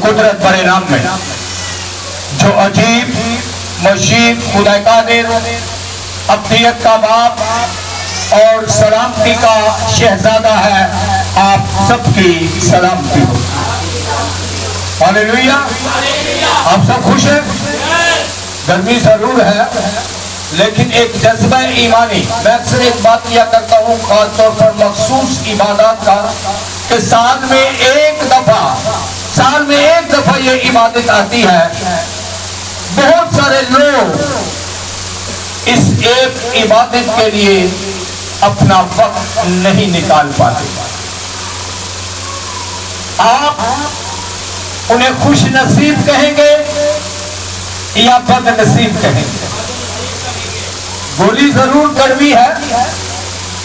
कुदरत बड़े नाम में, जो अजीब मजीद खुदा कादिर अब्दियत का बाप और सलामती का शहजादा है, आप सबकी सलामती हो। हालेलुया। आप सब खुश हैं? गर्मी जरूर है, लेकिन एक जज्बा ईमानी, मैं अक्सर एक बात किया करता हूँ खासतौर पर मखसूस इबादत का, कि साल में एक दफा ये इबादत आती है। बहुत सारे लोग इस एक इबादत के लिए अपना वक्त नहीं निकाल पाते। आप उन्हें खुश नसीब कहेंगे या बदनसीब कहेंगे? बोली जरूर कड़वी है,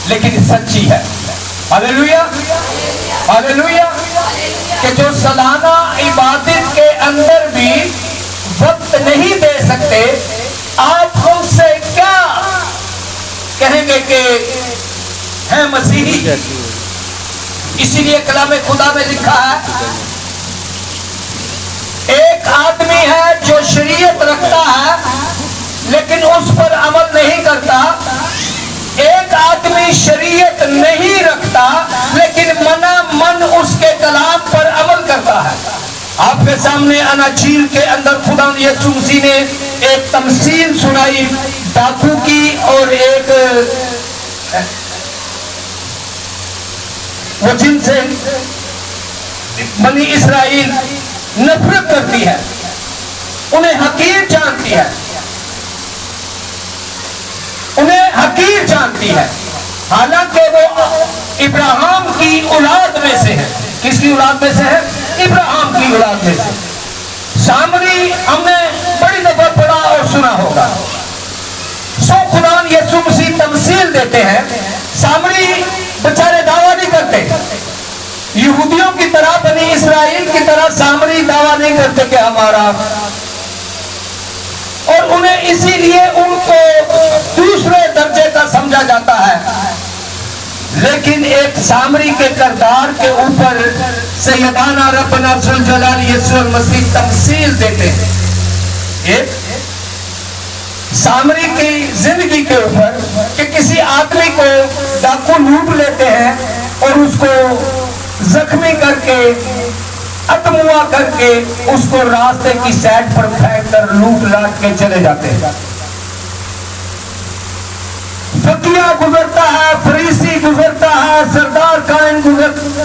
लेकिन सच्ची है। Hallelujah, hallelujah. कि जो सालाना इबादत के अंदर भी वक्त नहीं दे सकते, आप हमसे क्या कहेंगे कि है मसीही? इसीलिए कलाम खुदा में लिखा है, एक आदमी है जो शरीयत रखता है लेकिन उस पर अमल नहीं करता, एक आदमी शरीयत नहीं रखता लेकिन मना मन उसके कलाम पर अमल करता है। आपके सामने अनाजील के अंदर खुदा यीशु मसीह ने एक तमसील सुनाई डाकू की, और एक वो जिनसे बनी इस्राइल नफरत करती है, उन्हें हकीर जानती है, उन्हें हकीर जानती है, हालांकि वो इब्राहिम की औलाद में से है। किसकी औलाद में से है? इब्राहिम की औलाद में से। सामरी हमने बड़ी दफा पढ़ा और सुना होगा। सो खुदा यीशु मसीह तमसील देते हैं। सामरी बेचारे दावा नहीं करते, यहूदियों की तरह बनी इस्राइल की तरह सामरी दावा नहीं करते कि हमारा, और उन्हें इसीलिए उनको दूसरे दर्जे का समझा जाता है। लेकिन एक सामरी के किरदार के ऊपर सैयदाना रब्बना जुल जलाल यीशु मसीह तमसील देते हैं। एक सामरी की जिंदगी के ऊपर कि किसी आदमी को डाकू लूट लेते हैं और उसको जख्मी करके अधमुआ करके उसको रास्ते की साइड पर फेंक कर लूट लाट के चले जाते हैं। फकीहा गुजरता है, फरीसी गुजरता है, सरदार कायन गुजरता,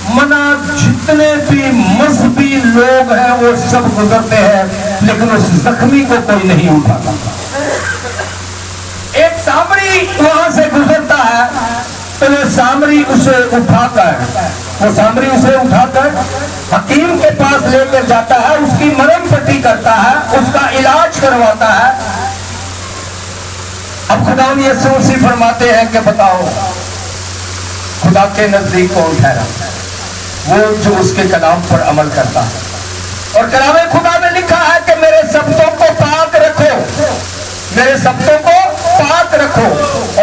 मना जितने भी मजहबी लोग हैं वो सब गुजरते हैं, लेकिन उस जख्मी को कोई नहीं उठाता। एक सामरी वहां से गुजरता है तो वो सामरी उसे उठाकर हकीम के पास लेकर जाता है, उसकी मरहम पट्टी करता है, उसका इलाज करवाता है। अब खुदा यीशु मसीह फरमाते हैं कि बताओ खुदा के नजदीक कौन ठहरा? वो जो उसके कलाम पर अमल करता है। और कलाम खुदा में लिखा है कि मेरे शब्दों को पाक रखो, मेरे शब्दों को पाक रखो।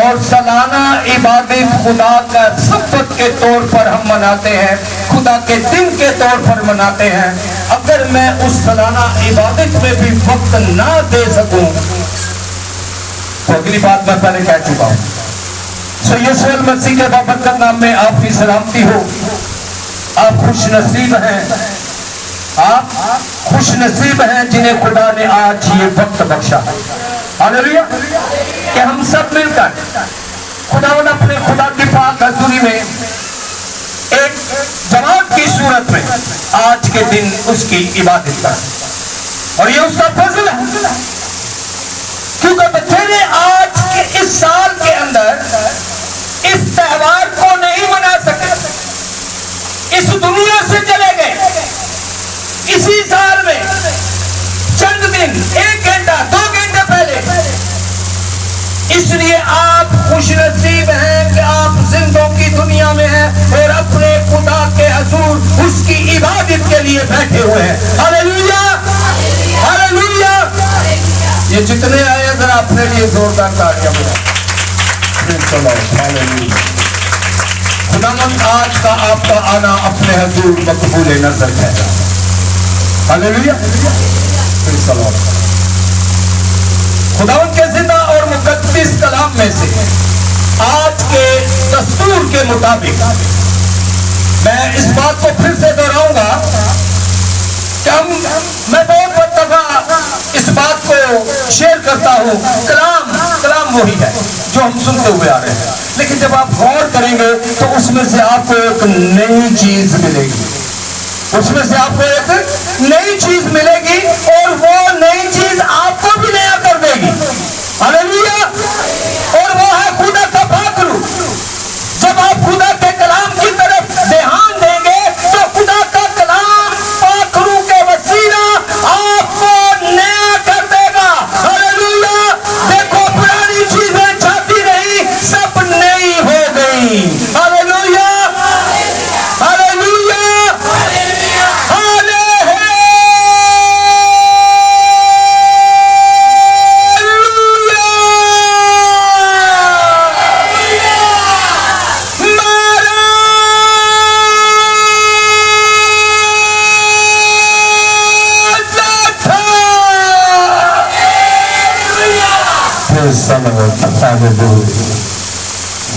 और सालाना इबादत खुदा का सब्बत के तौर पर हम मनाते हैं, खुदा के दिन के तौर पर मनाते हैं। अगर मैं उस सालाना इबादत में भी वक्त ना दे सकूं तो अगली बात मैं पहले कह चुका हूं। सो यीशु मसीह के बाबरकत नाम में आपकी सलामती हो। आप खुश नसीब हैं, आप खुश नसीब हैं जिन्हें खुदा ने आज ये वक्त बख्शा। हालेलुया। कि हम सब मिलकर खुदावंद अपने खुदा की पाक हज़ूरी में एक जमात की सूरत में आज के दिन उसकी इबादत कर, और ये उसका फजल है, क्योंकि बच्चे आज के इस साल के अंदर इस त्योहार को नहीं मना सके, इस दुनिया से चले गए। इसी साल में चंद दिन, 1 घंटा 2 घंटे पहले, इसलिए आप खुशनसीब हैं कि आप जिंदों की दुनिया में हैं और अपने खुदा के हजूर उसकी इबादत के लिए बैठे हुए हैं। Hallelujah, hallelujah. ये जितने आए जरा अपने लिए जोरदार तालियां बजाएं। खुदावंद आज का आपका आना अपने हजूर मकबूल नजर है। हालेलुया। खुदावंद के जिंदा और मुकद्दस कलाम में से आज के दस्तूर के मुताबिक मैं इस बात को फिर से दोहराऊंगा कि मैं बहुत दफा इस बात को शेयर करता हूँ, कलाम वही है जो हम सुनते हुए आ रहे हैं, लेकिन जब आप गौर करेंगे तो उसमें से आपको एक नई चीज मिलेगी, उसमें से आपको एक नई चीज मिलेगी और वो नई चीज आपको भी नया कर देगी। हालेलुया। और वो है खुदा का पाखरू। जब आप खुदा के कलाम की तरफ ध्यान देंगे तो खुदा का कलाम पाखरू के वसीला आपको नया कर देगा। हालेलुया। देखो पुरानी चीजें जाती रही, सब नई हो गई। हालेलुया, हालेलुया,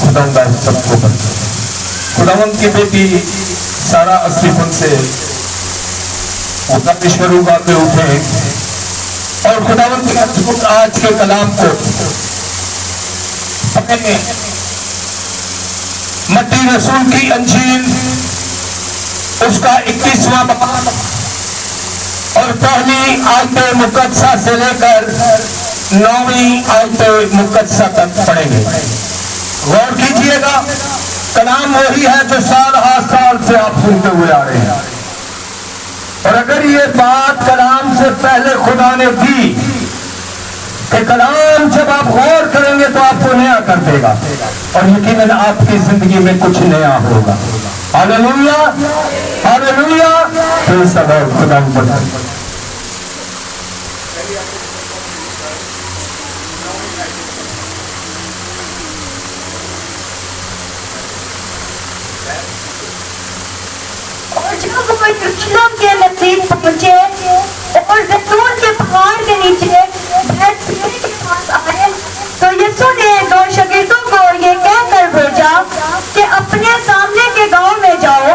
खुदावंद सबको बचा। खुदावंद की बेटी सारा अस्तिफन से ईश्वर उगाते उठे और खुदावंद के अद्भुत आज के कलाम को अपने मत्ती रसूल की अंजील उसका 21वां बाब और पहली आयत मुकद्दसा से लेकर 9वीं आयत मुकद्दसा तक पढ़ेंगे। गौर कीजिएगा, कलाम वही है जो साल हर साल से आप सुनते हुए आ रहे हैं। और अगर ये बात कलाम से पहले खुदा ने दी कि कलाम जब आप गौर करेंगे तो आपको नया कर देगा और यकीनन आपकी जिंदगी में कुछ नया होगा। Hallelujah, hallelujah. फिर सब खुदा बता। यरूशलेम के नजदीक पहुंचे और जैतून के पहाड़ के नीचे बैतफगे के पास आए तो यीशु ने 2 शागिर्दों को ये कहकर भेजा कि अपने सामने के गांव में जाओ।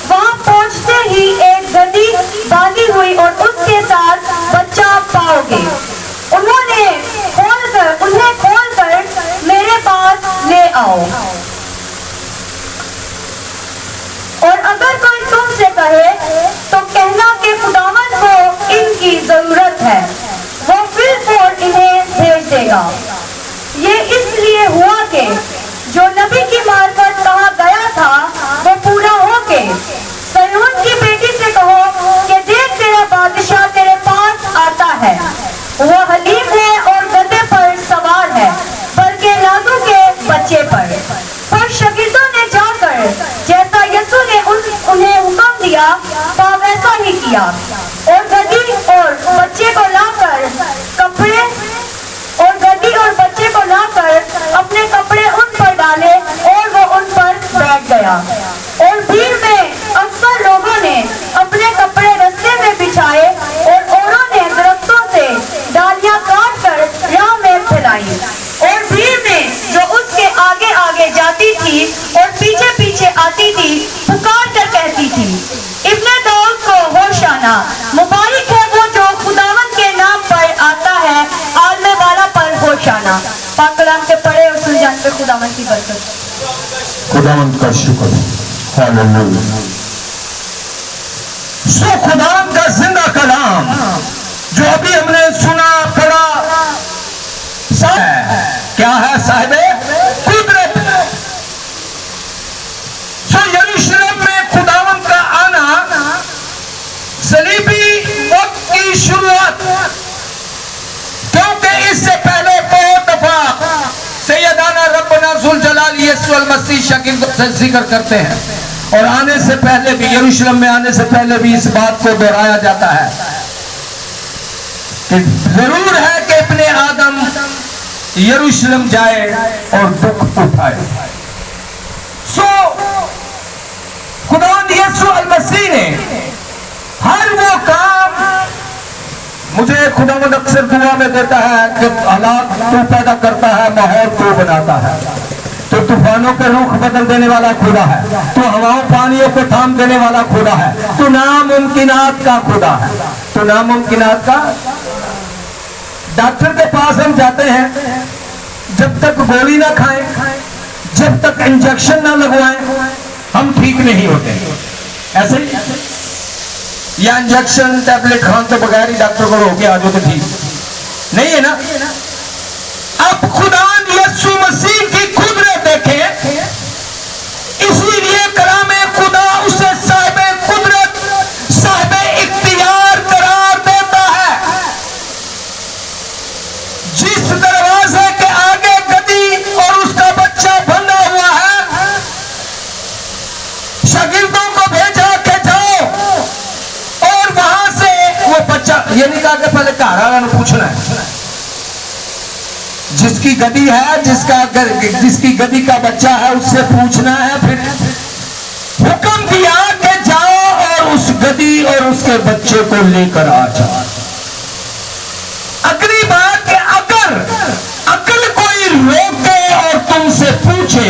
वहां पहुंचते ही एक गधी बांधी हुई और उसके साथ बच्चा पाओगे। उन्हें खोलकर मेरे पास ले आओ। और अगर कोई तुमसे कहे तो कहना कि खुदावंद को इनकी जरूरत है, वो फिर इन्हें भेज देगा। ये इसलिए हुआ कि जो नबी की मार्फत कहा गया था वो पूरा हो के सयोन की बेटी से कहो कि देख तेरा बादशाह तेरे पास आता है, वह हलीम है और गधे पर सवार है, बल्कि लादू के बच्चे पर। पर शागिर्दों ने जाकर जैसा यीशु ने उन्हें हुक्म दिया था वैसा ही किया और गधी और बच्चे को लाकर अपने कपड़े उन पर डाले और वो उन पर बैठ गया। और भीड़ में अक्सर लोगों ने अपने कपड़े रास्ते में बिछाए और औरों ने दरख्तों से डालियां काट कर राह में फैलाई। और भीड़ में जो उसके आगे आगे जाती थी और पीछे पीछे आती थी पुकार कर कहती थी, इब्ने दाऊद को होशाना, मुबारक है वो जो खुदावंद के नाम पर आता है, आलमे वाला पर होशाना। पाक कलाम से पढ़े और सुन जान पे खुदावंद की बरकत। खुदावंद का शुक्र। हालेलुया। सो खुदावंद का जिंदा कलाम जो अभी हमने सुना पढ़ा क्या है साहिबे कुदरत। सो यरूशलेम में खुदावंद का आना सलीबी वक्त की शुरुआत, क्योंकि इससे पहले बहुत दफा सैयदाना रब्बना ज़ुल जलाल यीशु मसीह शागिर्दों से जिक्र करते हैं और आने से पहले भी, यरूशलेम में आने से पहले भी इस बात को दोहराया जाता है कि जरूर है कि इब्ने आदम यरूशलेम जाए और दुख उठाए। सो खुदावंद यीशु मसीह ने हर वो काम मुझे खुदावंद अक्सर दुआ में देता है कि हालात तू पैदा करता है, माहौल तू बनाता है। तो तूफानों के रुख बदल देने वाला खुदा है, तो हवाओं पानियों को थाम देने वाला खुदा है, तो नामुमकिनात का खुदा है। तो नामुमकिनात का। डॉक्टर के पास हम जाते हैं, जब तक गोली ना खाएं, जब तक इंजेक्शन ना लगवाएं, हम ठीक नहीं होते। ऐसे ही या इंजेक्शन टैबलेट खान तो बगैर ही डॉक्टर को रोके आ जाओ तो ठीक नहीं है ना। अब खुदा यीशु मसीह की कुदरत देखें, इसीलिए कलामे खुदा उसे साहिबे कुदरत, साहिबे इख्तियार करार देता है। जिस दरवाजे के आगे गधी और उसका बच्चा बंधा हुआ है, शागिर्दों को भेजा के जाओ और वहां से वो बच्चा, ये नहीं कहा कि पहले घर वाला ने पूछना है। जिसकी गदी है, जिसकी गदी का बच्चा है, उससे पूछना है। फिर हुक्म दिया कि जाओ और उस गदी और उसके बच्चे को लेकर आ जाओ। अगली बात कि अगर कोई रोके और तुमसे पूछे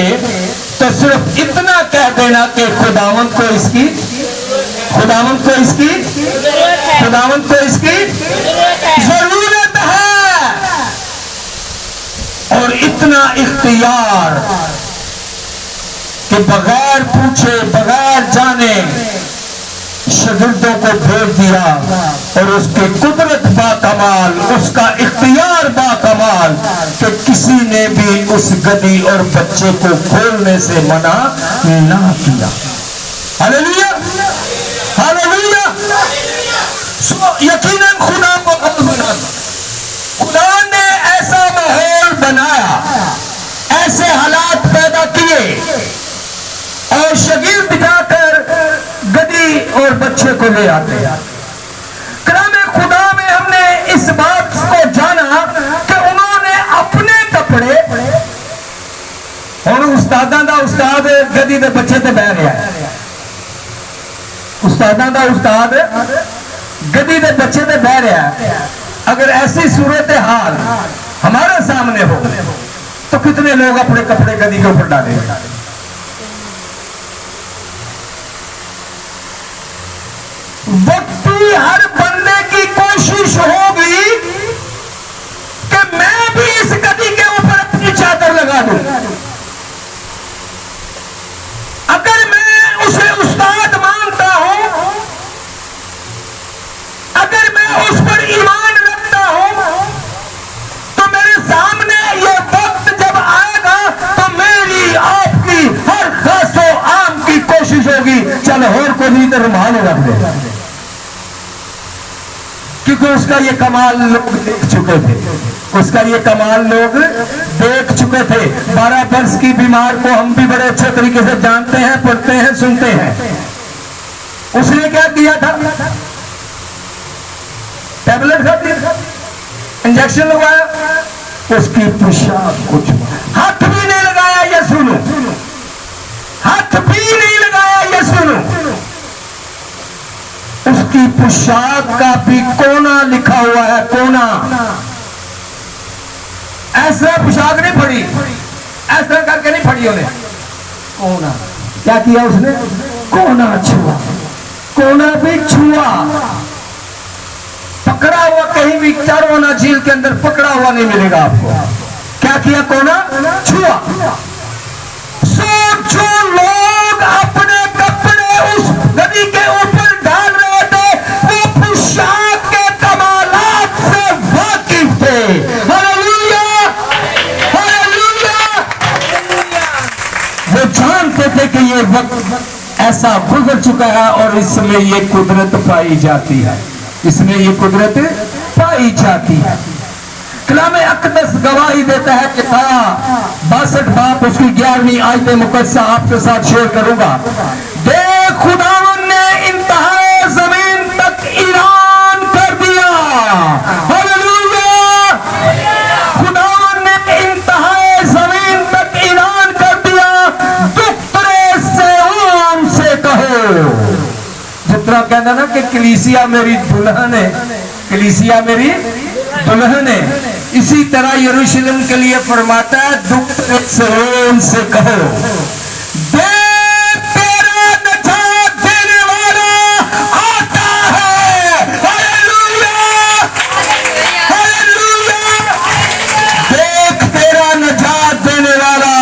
तो सिर्फ इतना कह देना कि खुदावंत को इसकी जरूरत है। और इतना इख्तियार कि बगैर पूछे बगैर जाने शागिर्दों को भेज दिया और उसकी कुदरत बाकमाल, उसका इख्तियार बाकमाल कि किसी ने भी उस गदी और बच्चे को खोलने से मना ना किया। Hallelujah, hallelujah. यकीनन खुदा को खुदा ने ऐसा माहौल बनाया, ऐसे हालात पैदा किए और शागिर्द जाकर गदी और बच्चे को ले आते। कलामे खुदा में हमने इस बात को जाना कि उन्होंने अपने कपड़े और उस्तादा दा उस्ताद गदी के बच्चे से बह रहा है, उस्तादा दा उस्ताद गदी के बच्चे से बह रहा है। अगर ऐसी सूरत हाल हमारे सामने हो तो कितने लोग अपने कपड़े गदी के ऊपर डालेंगे। वक्त हर बंदे की कोशिश होगी कि मैं भी इस गदी के ऊपर अपनी चादर लगा दूं। अगर मैं उसे उस्ताद मानता हूं, अगर मैं उस पर ईमान रखता हूं, तो मेरे सामने ये वक्त जब आएगा तो मेरी आपकी हर खासो आम की कोशिश होगी चल और को नहीं तो रुमाल रख दे, क्योंकि उसका ये कमाल लोग देख चुके थे, उसका ये कमाल लोग देख चुके थे। 12 वर्ष की बीमार को हम भी बड़े अच्छे तरीके से जानते हैं, पढ़ते हैं, सुनते हैं। उसने क्या किया था? टैबलेट खाती, इंजेक्शन लगवाया, उसकी पोशाक कुछ हाथ भी नहीं लगाया। ये सुनो, हाथ भी नहीं लगाया। ये सुनो, उसकी पोशाक का भी कोना लिखा हुआ है, कोना। ऐसा पोशाक नहीं पड़ी, ऐसा करके नहीं पड़ी उन्हें, कोना। क्या किया उसने? कोना छुआ, कोना भी छुआ। पकड़ा हुआ कहीं भी चारोना झील के अंदर पकड़ा हुआ नहीं मिलेगा आपको। क्या किया? कोना छुआ। सो जो लोग अपने कपड़े उस गदी के ऊपर डाल रहे थे वो पोशाक के कमालात से वाकिफ थे। Hallelujah, hallelujah. वो जानते थे कि ये वक्त ऐसा गुजर चुका है और इसमें ये कुदरत पाई जाती है, इसमें ये कुदरत पाई जाती है। कलामे अक़दस गवाही देता है कि 62 बाप उसकी 11वीं आयत मुक़द्दसा आपके साथ शेयर करूंगा। देख खुदावन ने इंतहाए जमीन तक ऐलान कर दिया। हालेलुया। खुदावन ने इंतहाए जमीन तक ऐलान कर दिया, दुख से उनसे कहो। जितना कहना ना कि कलीसिया मेरी दुल्हन है, कलीसिया मेरी दुल्हन है। इसी तरह यरूशलेम के लिए फरमाता है, दुख सिय्योन से कहो, देख तेरा नजात देने वाला आता है। Hallelujah, hallelujah. देख तेरा नजात देने वाला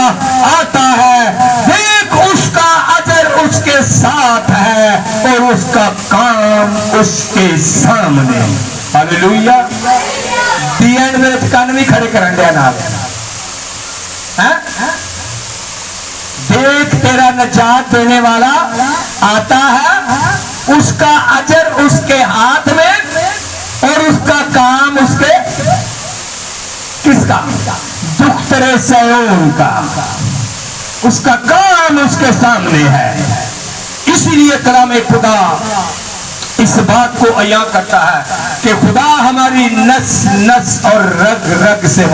आता है, देख उसका अजर उसके साथ है और उसका काम उसके सामने। हालेलुया। दी एंड में कान भी खड़े करन दिया नाल, देख तेरा नजात देने वाला आता है, उसका अजर उसके हाथ में और उसका काम उसके, किसका? दुख तेरे सिय्योन का, उसका काम उसके सामने है। इसीलिए कलाम खुदा इस बात को अया करता है कि खुदा हमारी नस नस और रग रग से,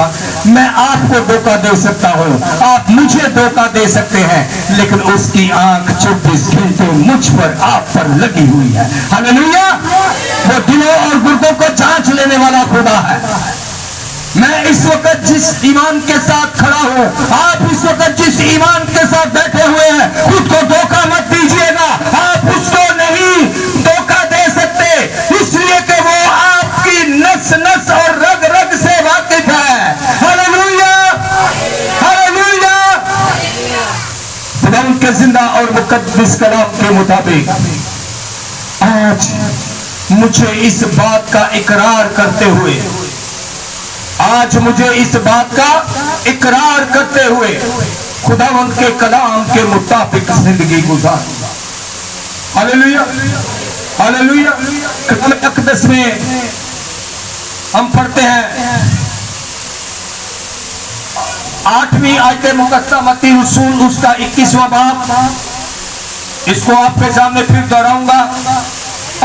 मैं आपको धोखा दे सकता हूँ, आप मुझे धोखा दे सकते हैं, लेकिन उसकी आंख 24 घंटे मुझ पर, आप पर लगी हुई है। हालेलुया। वो दिलों और गुर्दों को जांच लेने वाला खुदा है। मैं इस वक्त जिस ईमान के साथ खड़ा हूं, आप इस वक्त जिस ईमान के साथ बैठे हुए हैं, खुद को धोखा मत दीजिएगा। आप उसको नहीं धोखा दे सकते, इसलिए कि वो आपकी नस नस और रग रग से वाकिफ है। Hallelujah, hallelujah. खुदा के जिंदा और मुकद्दस कलाम के मुताबिक आज मुझे इस बात का इकरार करते हुए, आज मुझे इस बात का इकरार करते हुए खुदावंद के कलाम के मुताबिक जिंदगी गुजार। Hallelujah, hallelujah. कलाम अक़दस में हम पढ़ते हैं 8वीं आयत मुकद्दसा मत्ती रसूल उसका 21वां बाब, इसको आपके सामने फिर दोहराऊंगा।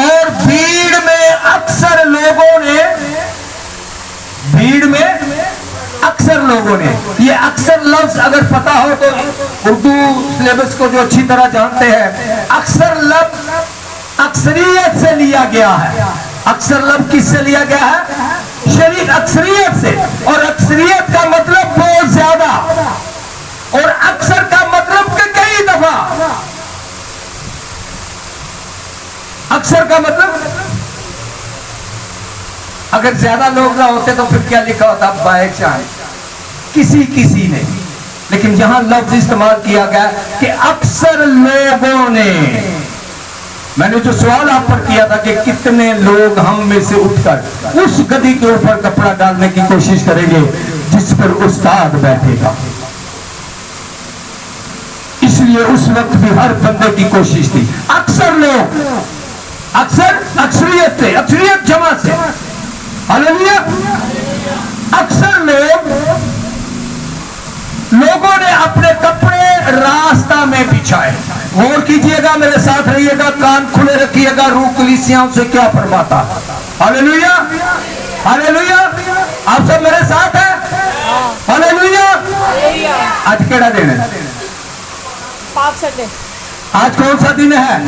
और भीड़ में अक्सर लोगों ने, भीड़ में अक्सर लोगों ने, ये अक्सर लफ्ज अगर पता हो तो उर्दू सिलेबस को जो अच्छी तरह जानते हैं, अक्सर लफ्ज अक्सरियत से लिया गया है। अक्सर लफ्ज किससे लिया गया है? शरीक अक्सरियत से। और अक्सरियत का मतलब बहुत ज्यादा, और अक्सर का मतलब कि कई दफा। अक्सर का मतलब, अगर ज्यादा लोग ना होते तो फिर क्या लिखा होता? बाय चांस, किसी किसी ने। लेकिन यहां लफ्ज इस्तेमाल किया गया कि अक्सर लोगों ने। मैंने जो सवाल आप पर किया था कि कितने लोग हम में से उठकर उस गधी के ऊपर कपड़ा डालने की कोशिश करेंगे जिस पर उस्ताद बैठेगा। इसलिए उस वक्त भी हर बंदे की कोशिश थी। अक्सर लोग, अक्सर अक्सरियत से, अक्सरियत जमा से। हालेलुया। अक्सर लोगों ने अपने कपड़े रास्ता में बिछाए। गौर कीजिएगा, मेरे साथ रहिएगा, कान खुले रखिएगा, रूह कलीसियाओं से क्या फरमाता। Hallelujah, hallelujah. आप सब मेरे साथ हैं? हालेलुया। आज केड़ा दिन है? पाक संडे। आज कौन सा दिन है?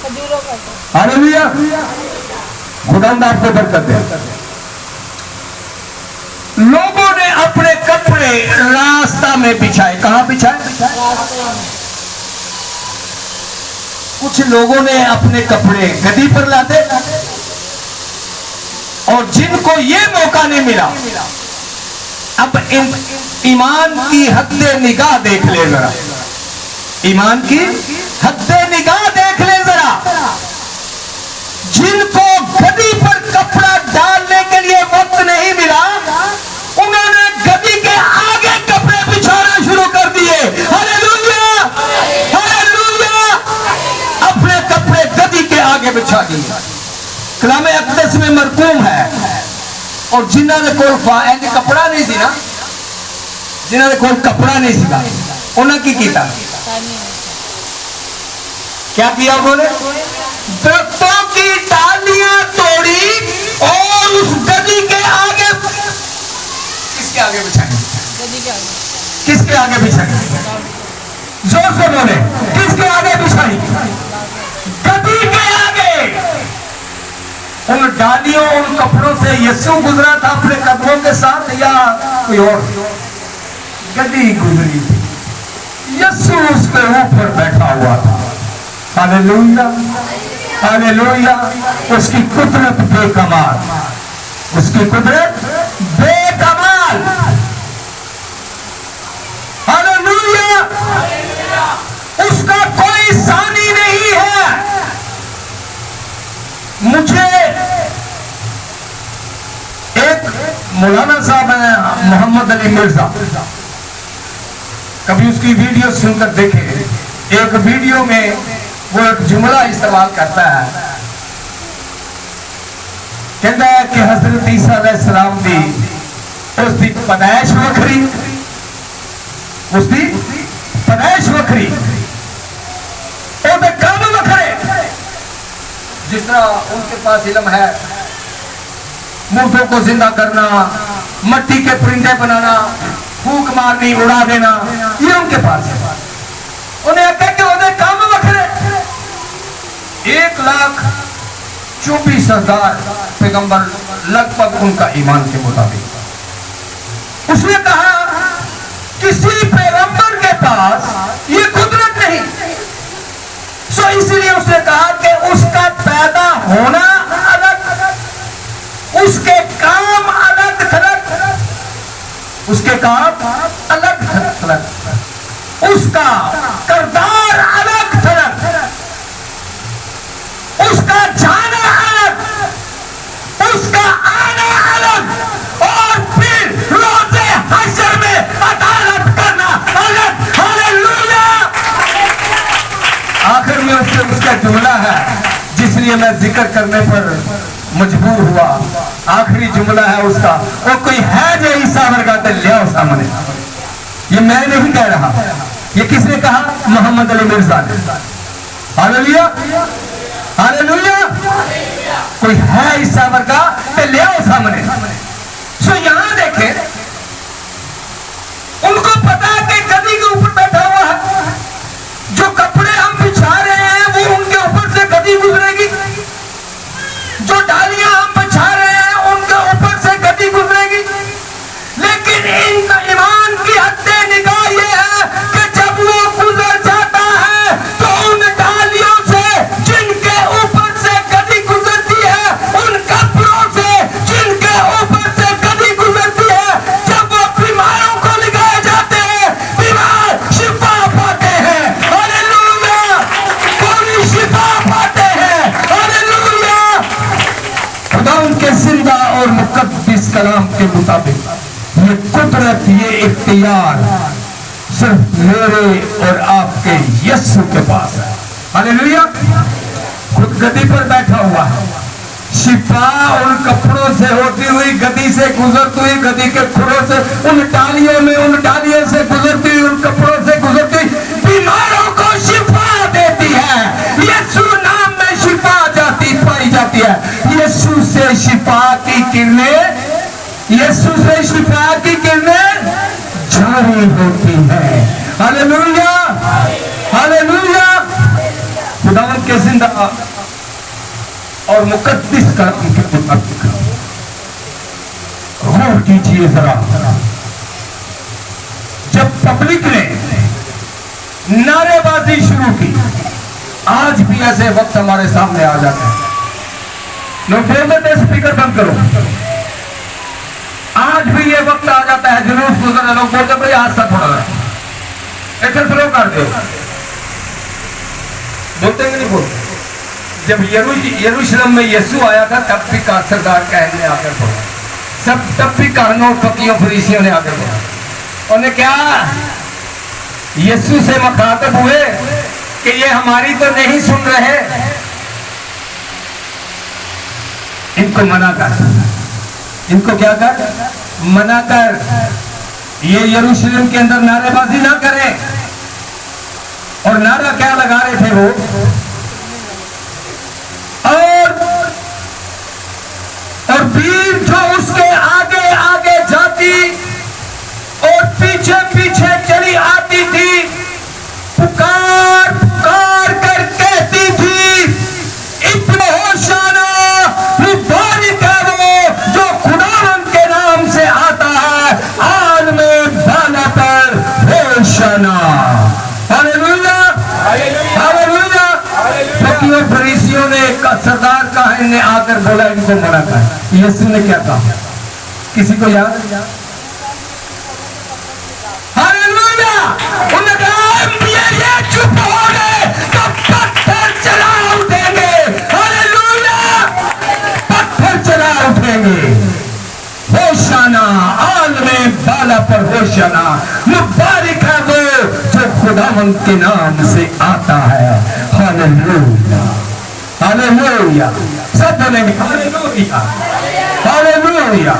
खजूरों का। हालेलुया। खुदावंद आपको बरकत दे। लोगों ने अपने कपड़े रास्ता में बिछाए। कहां बिछाए? कुछ लोगों ने अपने कपड़े गद्दी पर लाते, और जिनको ये मौका नहीं मिला, अब इन ईमान की हद्दे निगाह देख ले जरा, ईमान की हद्दे निगाह देख ले जरा। जिनको गद्दी पर कपड़ा डालने के लिए वक्त नहीं मिला, उन्होंने गद्दी के आगे कपड़े बिछाना शुरू कर दिए। Hallelujah, hallelujah. अपने कपड़े गद्दी के आगे बिछा दिए। कलाम अक़दस में मरकूम है। और जिन्होंने कोई कपड़ा नहीं सी ना, जिन्होंने कोई कपड़ा नहीं सीगा, उन्होंने की किया? क्या किया उन्होंने? दरख्तों की डालियां तोड़ी और उस गद्दी के आगे, किसके आगे बिछाई? गद्दी के आगे। किसके आगे बिछाई? जोर से बोले, किसके आगे बिछाई? गदी के आगे उन डालियों उन कपड़ों से यीशु गुजरा था अपने कदमों के साथ या कोई और? गदी गुजरी थी, यीशु उसके ऊपर बैठा हुआ था। Hallelujah, hallelujah. उसकी कुदरत बेकमाल, उसकी कुदरत बेकमाल। हालेलुया। उसका कोई सानी नहीं है। मुझे एक मौलाना साहब है मोहम्मद अली मिर्जा, कभी उसकी वीडियो सुनकर देखे। एक वीडियो में वो एक जुमला इस्तेमाल करता है, कहता है कि हजरत ईसा अलैहिस्सलाम दी उसकी पैदाइश वखरी, उसकी पैदाइश वखरी, ਉਹਦੇ ਕੰਮ वखरे। जिस तरह उनके पास इल्म है मुर्दों को जिंदा करना, मट्टी के परिंदे बनाना, फूक मारनी, उड़ा देना, ये उनके पास है। उन्हें आख्या कि ਉਹਦੇ काम वखरे। 1,24,000 पैगंबर लगभग उनका ईमान के मुताबिक। उसने कहा किसी पैगंबर के पास ये कुदरत नहीं, सो इसलिए उसने कहा कि उसका पैदा होना अलग, उसके काम अलग थलग, उसके काम अलग थलग, उसका किरदार अलग थलग, उसका जाना अलग, उसका आना अलग, और फिर रोज़े हश्र में अदालत करना अलग। हालेलुया। आखिर में उसका जुमला है जिसलिए मैं जिक्र करने पर मजबूर हुआ। आखिरी जुमला है उसका, वो कोई है जो ईसा वर्गा तो ले आओ सामने। ये मैं नहीं कह रहा, ये किसने कहा? मोहम्मद अली मिर्जा ने। Hallelujah, hallelujah. कोई है ईसा वर्गा तो ले आओ सामने। सो यहां देखें, उनको पता है कि गदी के ऊपर बैठा हुआ है, जो कपड़े हम बिछा रहे हैं वो उनके ऊपर से गदी गुजरेगी, जो डालियां हम बिछा रहे हैं उनके ऊपर से गदी गुजरेगी। लेकिन इनका ईमान की हद्दे निगाह ये है कि जब वो गुजर जाता है तो उन डालियों से जिनके ऊपर से गदी गुजरती है, उन कपड़ों से जिनके ऊपर से गदी गुजरती है, जब वो बीमारों को लगाए जाते हैं, बीमार शिफा पाते हैं। हालेलुया। कोई शिफा पाते हैं। हालेलुया। खुदा उनके जिंदा और मुकद्दस कलाम के मुताबिक ये कुदरत, ये इख्तियार सिर्फ मेरे और आपके यीशु के पास है। हालेलुया। खुद गदी पर बैठा हुआ है, शिफा उन कपड़ों से होती हुई, गदी से गुजरती हुई, गदी के खुरों से, उन डालियों में, उन डालियों से गुजरती हुई, उन कपड़ों से गुजरती हुई बीमारों को शिफा देती है। यीशु नाम में शिफा पाई जाती है। यीशु से शिफा की किरणें, यीशु से शिफा की किरणें जारी होती है। Hallelujah, hallelujah. खुदावंद के जिंदा और मुकद्दस कलाम के मुताबिक गौर कीजिए जरा। जब पब्लिक ने नारेबाजी शुरू की, आज भी ऐसे वक्त हमारे सामने आ जाते हैं, लोग बोलते थे स्पीकर बंद करो। आज भी ये वक्त आ जाता है, जुलूस गुजर, लोग बोलते भाई आज तक थोड़ा ऐसे स्लो कर दो। बोलते कि नहीं बोलते? जब यरूशलेम में यीशु आया था तब भी सरदार कहने आकर बोला, तब भी कानून फकीयों फरीसियों ने आकर बोला, उन्हें क्या यीशु से मुखातब हुए कि ये हमारी तो नहीं सुन रहे, इनको मना कर, इनको क्या कर, मना कर, ये यरूशलेम के अंदर नारेबाजी ना करें। और नारा क्या लगा रहे थे वो, और भीड़ जो उसके आगे आगे जाती और पीछे पीछे चली आती थी, पुकार पुकार कर कहती थी, सरदार काहे ने आकर बोला इनको मना कर? यीशु ने क्या कहा? किसी को याद? हालेलुया! उन्होंने कहा ये चुप हो गए तो पत्थर चला उठेंगे। हालेलुया! पत्थर चला उठेंगे। होशाना, आलमे बाला पर होशाना, मुबारक है वो जो खुदावंद के नाम से आता है। हालेलुया, हालेलुया, सब बोलेंगे हालेलुया, हालेलुया।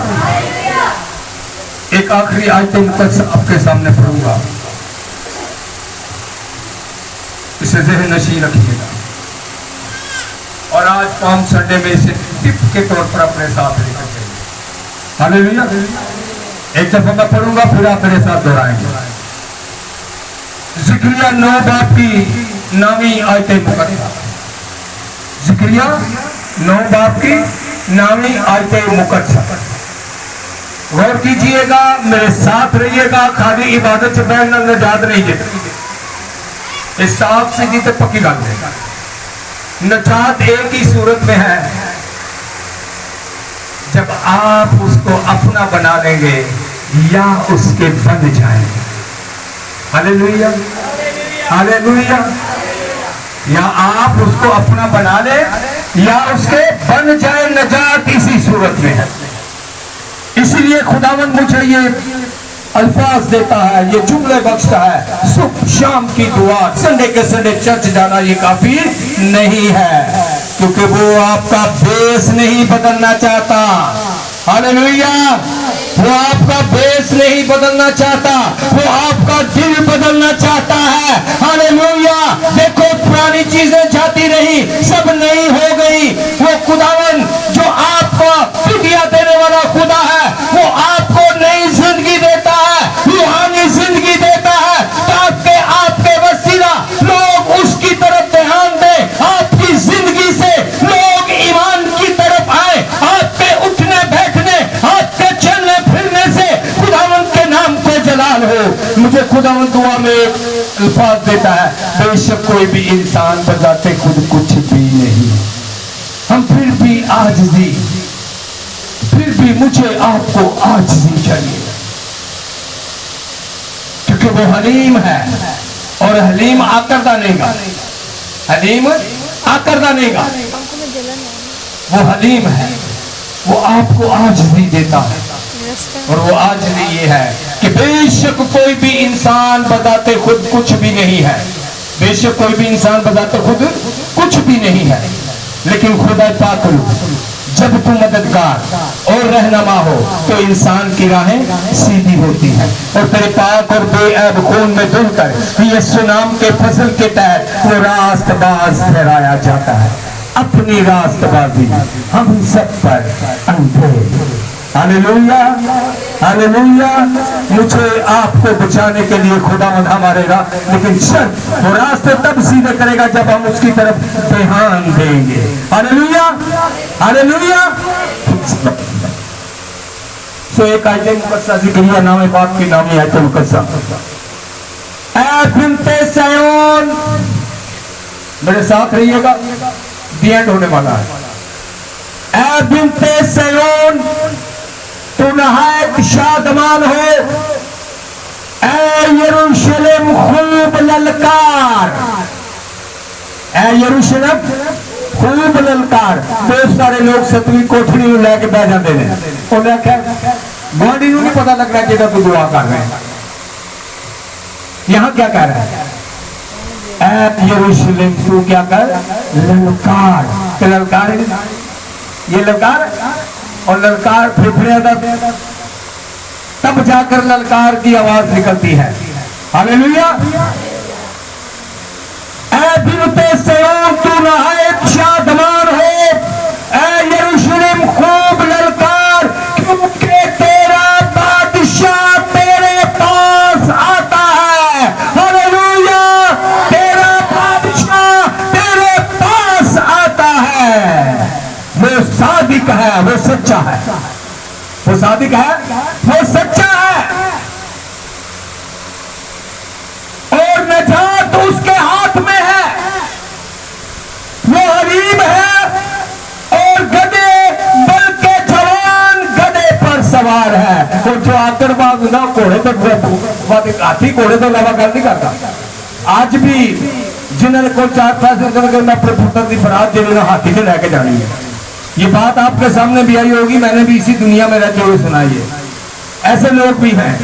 एक आखिरी आयत मुकद्दस आपके सामने पढ़ूंगा, इसे ज़हन नशी रखिएगा और आज पाम संडे में इसे टिप के तौर पर अपने साथ लेकर चलिए। हालेलुया। एक दफा मैं पढ़ूंगा, फिर आप मेरे साथ दोहराएंगे। ज़िक्रिया 9 बाब की 9वीं आयत मुकद्दस। ज़िक्रिया 9 बाब की 9वीं आयत मुकद्दस। गौर कीजिएगा, मेरे साथ रहिएगा। खाली इबादत से बैठना नजात नहीं जीते, इस साफ से जीते पक्की गल है। नजात एक ही सूरत में है, जब आप उसको अपना बना लेंगे या उसके बन जाएंगे। Hallelujah, hallelujah. या आप उसको अपना बना ले या उसके बन जाए, नजात इसी सूरत में है। इसीलिए खुदावंद मुझे ये अल्फाज देता है, ये जुमले बख्शता है, सुबह शाम की दुआ, संडे के संडे चर्च जाना ये काफी नहीं है, क्योंकि वो आपका बेस नहीं बदलना चाहता। हालेलुया। वो आपका बेस नहीं बदलना चाहता, वो आपका दिल बदलना चाहता है। हालेलुया। देखो, पुरानी चीजें जाती रही, सब नई हो गई। वो खुदावन जो आपको फिदिया देने वाला खुदा है, वो आपको नई जिंदगी देता है, रूहानी जिंदगी देता है, ताकि आपके वसीला लोग उसकी तरफ ध्यान दें, आपकी जिंदगी से लोग ईमान की तरफ आए, आपके उठने बैठने, आपके चलने फिरने से खुदावंद के नाम को जलाल हो। मुझे खुदावंद दुआ में एक अल्फाज देता है, बेशक कोई भी इंसान बताते खुद कुछ भी नहीं, हम फिर भी आजिज़ी, फिर भी मुझे आपको आजिज़ी चाहिए, क्योंकि वो हलीम है और हलीम आकर्दा नेगा, हलीम आकर्दा नेगा। वो हलीम है, वो आपको आजिज़ी देता है। और वो आजिज़ी ये है कि बेशक कोई भी इंसान बताते खुद कुछ भी नहीं है, बेशक कोई भी इंसान बताते खुद कुछ भी नहीं है, लेकिन खुदा पाक जब तू मददगार और रहनुमा हो तो इंसान की राहें सीधी होती हैं और तेरे पाक और बेऐब खून में धुलकर यीशु नाम के फसल के तहत वो रास्तबाज ठहराया जाता है। अपनी रास्तबाजी हम सब पर अंधेर। Hallelujah, hallelujah. मुझे आपको बचाने के लिए खुदावंद हमारे लेकिन शर्त वो रास्ते तब सीधे करेगा जब हम उसकी तरफ ध्यान देंगे। Hallelujah, hallelujah. सो एक आयत मुकद्दस ज़िक्रिया 9 बाब की 9वीं आयत मुकद्दस। ऐ बिन्ते सयोन, मेरे साथ रहिएगा, दी एंड होने वाला है। ऐ बिन्ते सयोन, तू नहायत शादमान हो, ऐ यरूशलेम खूब ललकार, ऐ यरूशलेम खूब ललकार। बहुत सारे लोग 7वीं कोठरी में लैके बह जाते हैं, उन्हें क्या गुआढ़ी नहीं पता लग रहा जेड़ा तू दुआ कर रहे हैं। यहां क्या कह रहा है? ऐ यरूशलेम तू क्या कर ललकार। ललकार ये ललकार और ललकार फेफड़े तब जाकर ललकार की आवाज निकलती है। हालेलुया। ऐ बिन्ते सयोन, तू नहायत शादमान हो, ऐ यरूशलेम खूब ललकार, क्योंकि तेरा बादशाह तेरे पास आता है। हालेलुया। तेरा बादशाह तेरे पास आता है। वो सादिक है, वो सच्चा है, वो सादिक है, वो सच्चा है, और नजात उसके हाथ में है। वो हलीम है आतरबाज ना घोड़े तो हाथी घोड़े तो अलावा गल नहीं करता। आज भी जिन्होंने को 4 पैसे करके मैं अपने पुत्र की बरात जो ना हाथी से लेके जानी है। ये बात आपके सामने भी आई होगी, मैंने भी इसी दुनिया में रहते हुए सुनाई है। ऐसे लोग भी हैं।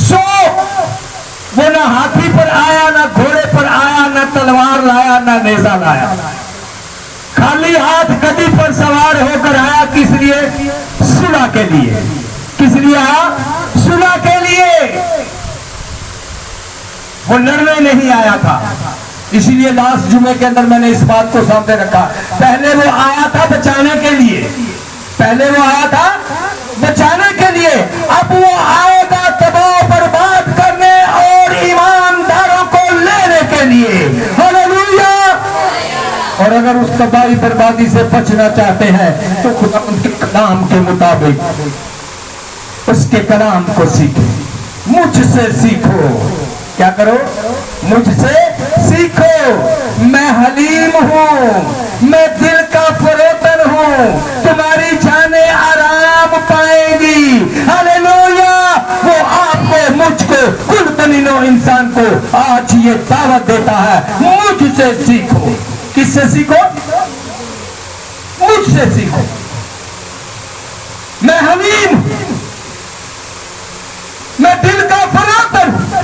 सो वो ना हाथी पर आया, ना घोड़े पर आया, ना तलवार लाया, ना नेजा लाया, खाली हाथ गद्दी पर सवार होकर आया। किस लिए? सुलह के लिए। किस लिए आया? सुलह के लिए। वो लड़ने नहीं आया था। इसीलिए लास्ट जुमे के अंदर मैंने इस बात को सामने रखा। पहले वो आया था बचाने के लिए, पहले वो आया था बचाने के लिए, अब वो आएगा तबाह बर्बाद करने और ईमानदारों को लेने के लिए। हालेलुया। और अगर उस तबाही बर्बादी से बचना चाहते हैं तो खुदा उनके कलाम के मुताबिक उसके कलाम को सीखो, मुझसे सीखो। क्या करो? मुझसे सीखो। मैं हलीम हूं, मैं दिल का फरोतन हूं, तुम्हारी जाने आराम पाएंगी। हालेलुया। वो आपको, मुझको, कुल बनीनो इंसान को आज ये दावत देता है, मुझसे सीखो। किससे सीखो? मुझसे सीखो। मैं हलीम हूं, मैं दिल का फरोतन हूं,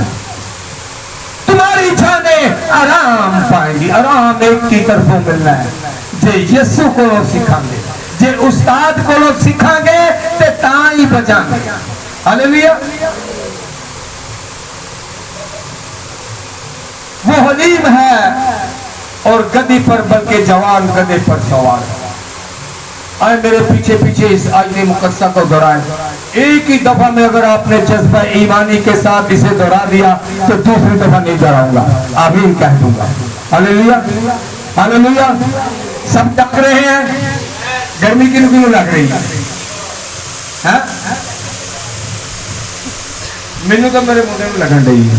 तुम्हारी जाने आराम पाएंगी। आराम एक की तरफों मिलना है। जे यीशु को सिखाएंगे, जे उस्ताद को सिखाएंगे ते ताई बजाएंगे। हालेलुया। वो हलीम है और गद्दी पर, बल्कि जवान गधे पर सवार है। आए मेरे पीछे पीछे इस आयत मुकद्दसा को दोहराएं। एक ही दफा में अगर आपने जज्बा ईमानी के साथ इसे दोहरा दिया तो दूसरी दफा नहीं दोहराऊंगा, आमीन कह दूंगा। Hallelujah, hallelujah. सब डक रहे हैं। गर्मी किन किन लग रही है? मैनू तो मेरे मुंडे में लगन रही है,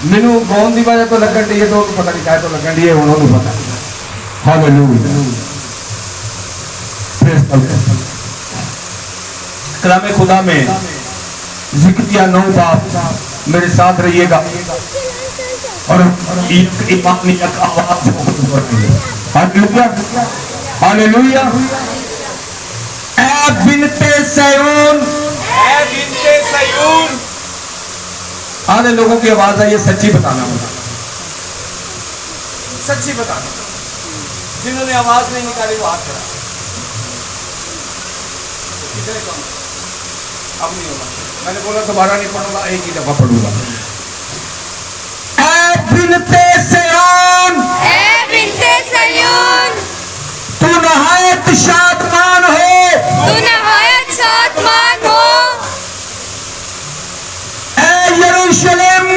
मैनू गाउन की वजह तो लगन रही है, तो पता नहीं क्या तो लगन रही है, उन्होंने पता। हालेलुया। कलामे खुदा में ज़िक्रिया 9 बाब मेरे साथ रहिएगा और एक इमानी आवाज। Hallelujah, hallelujah. ऐ बिन्ते सयून, ऐ बिन्ते सयून। आधे लोगों की आवाज है, ये सच्ची बताना होगा, सच्ची बताना। जिन्होंने आवाज नहीं निकाली वो हाथ खड़ा। अब नहीं होगा, मैंने बोला दोबारा नहीं पढ़ूंगा, एक ही दफा पढ़ूंगा। ऐ बिन्ते सयून, ऐ बिन्ते सयून, तू नहायत शादमान हो, तू नहायत शादमान हो। ऐ यरूशलेम,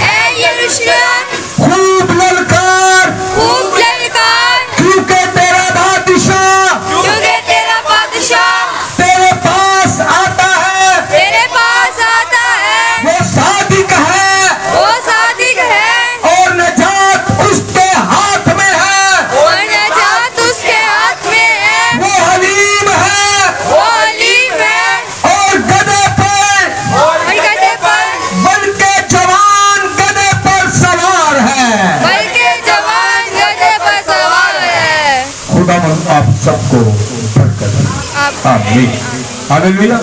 ऐ यरूशलेम, खूब ललकार, खूब ललकार, क्योंकि तेरा बादशाह क्योंकि तेरा बादशाह तेरे पास आता है। तेरे पास आता है। वो सादिक है, वो सादिक है और नजात उसके हाथ में है। और नजात उसके हाथ में है। वो हलीम है, वो हलीम है और गधे पर, और गधे पर, बल्कि जवान गधे पर सवार है। बल्कि जवान गधे पर सवार है। खुदा आप सबको बरकत दे। आमीन। हालेलुया।